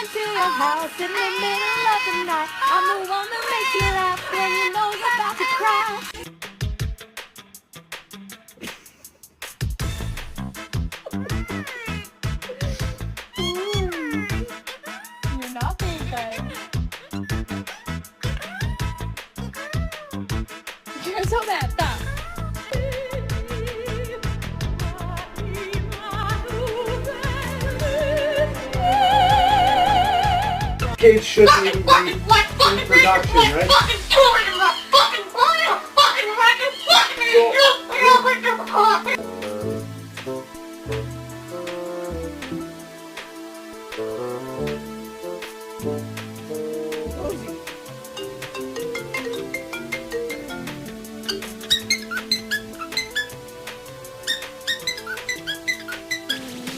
into your house in the middle of the night. I'm the one that makes you laugh when you know you're about to cry. You're not being good. You're so bad. Stop. Kids shouldn't even be in production, right? Fucking